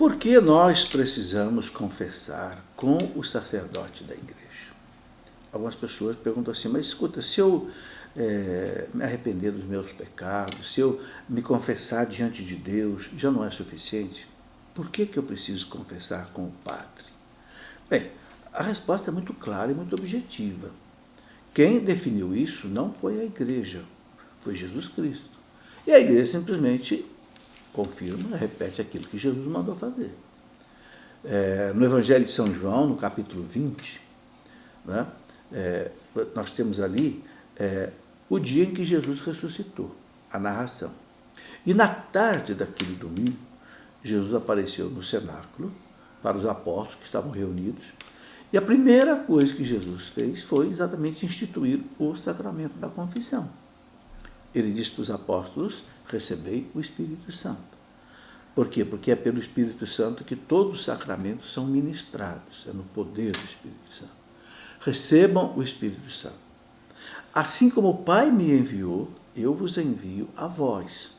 Por que nós precisamos confessar com o sacerdote da igreja? Algumas pessoas perguntam assim, mas escuta, se eu me arrepender dos meus pecados, se eu me confessar diante de Deus, já não é suficiente? Por que eu preciso confessar com o padre? Bem, a resposta é muito clara e muito objetiva. Quem definiu isso não foi a igreja, foi Jesus Cristo. E a igreja simplesmente confirma, repete aquilo que Jesus mandou fazer. No Evangelho de São João, no capítulo 20, né, nós temos ali o dia em que Jesus ressuscitou, a narração. E na tarde daquele domingo, Jesus apareceu no cenáculo para os apóstolos que estavam reunidos. E a primeira coisa que Jesus fez foi exatamente instituir o sacramento da confissão. Ele disse para os apóstolos, recebei o Espírito Santo. Por quê? Porque é pelo Espírito Santo que todos os sacramentos são ministrados, é no poder do Espírito Santo. Recebam o Espírito Santo. Assim como o Pai me enviou, eu vos envio a vós.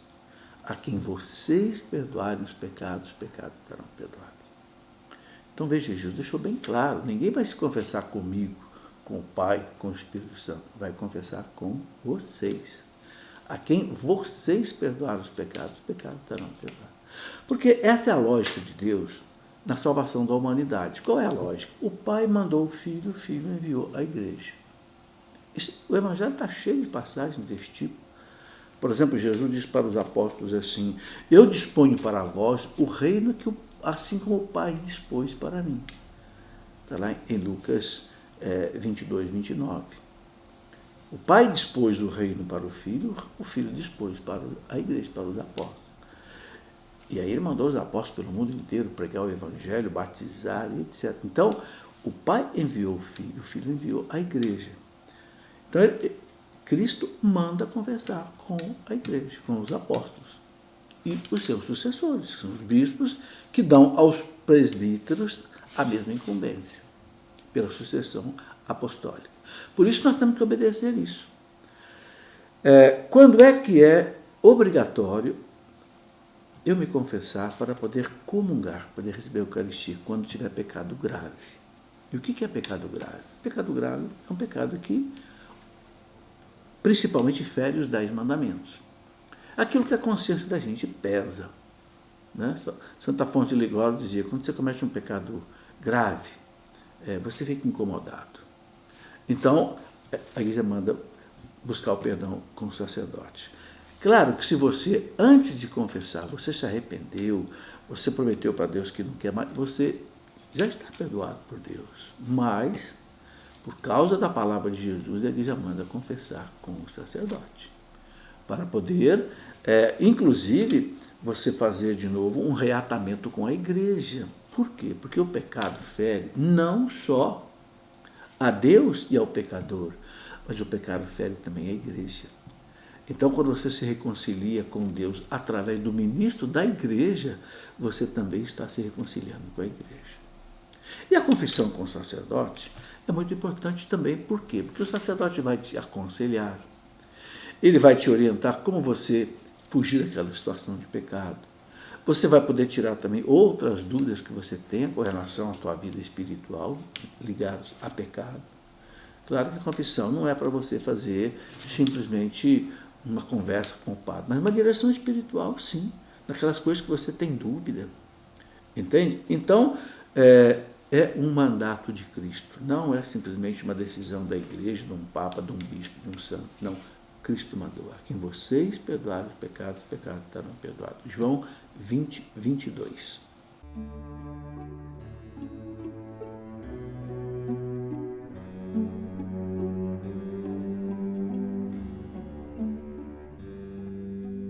A quem vocês perdoarem os pecados serão perdoados. Então veja, Jesus deixou bem claro, ninguém vai se confessar comigo, com o Pai, com o Espírito Santo, vai confessar com vocês. A quem vocês perdoarem os pecados serão perdoados. Porque essa é a lógica de Deus na salvação da humanidade. Qual é a lógica? O Pai mandou o Filho enviou a igreja. O Evangelho está cheio de passagens desse tipo. Por exemplo, Jesus disse para os apóstolos assim, eu disponho para vós o reino que, assim como o Pai dispôs para mim. Está lá em Lucas 22, 29. O Pai dispôs o reino para o Filho dispôs para a igreja, para os apóstolos. E aí ele mandou os apóstolos pelo mundo inteiro pregar o Evangelho, batizar, etc. Então, o Pai enviou o Filho enviou a igreja. Então, Cristo manda conversar com a igreja, com os apóstolos e os seus sucessores, que são os bispos, que dão aos presbíteros a mesma incumbência, pela sucessão apostólica. Por isso nós temos que obedecer isso. Quando é que é obrigatório eu me confessar para poder comungar, poder receber a Eucaristia, quando tiver pecado grave? E o que é pecado grave? Pecado grave é um pecado que principalmente fere os 10 mandamentos. Aquilo que a consciência da gente pesa. Né? Santa Afonso de Ligório dizia, quando você comete um pecado grave, você fica incomodado. Então, a igreja manda buscar o perdão com o sacerdote. Claro que se você, antes de confessar, você se arrependeu, você prometeu para Deus que não quer mais, você já está perdoado por Deus. Mas, por causa da palavra de Jesus, a igreja manda confessar com o sacerdote. Para poder, inclusive, você fazer de novo um reatamento com a igreja. Por quê? Porque o pecado fere não só a Deus e ao pecador, mas o pecado fere também a igreja. Então, quando você se reconcilia com Deus através do ministro da igreja, você também está se reconciliando com a igreja. E a confissão com o sacerdote é muito importante também. Por quê? Porque o sacerdote vai te aconselhar, ele vai te orientar como você fugir daquela situação de pecado. Você vai poder tirar também outras dúvidas que você tenha com relação à tua vida espiritual, ligadas a pecado. Claro que a confissão não é para você fazer simplesmente uma conversa com o padre, mas uma direção espiritual, sim, naquelas coisas que você tem dúvida. Entende? Então, é um mandato de Cristo, não é simplesmente uma decisão da igreja, de um papa, de um bispo, de um santo. Não, Cristo mandou. A quem vocês perdoarem os pecados serão perdoados. João 20, 22.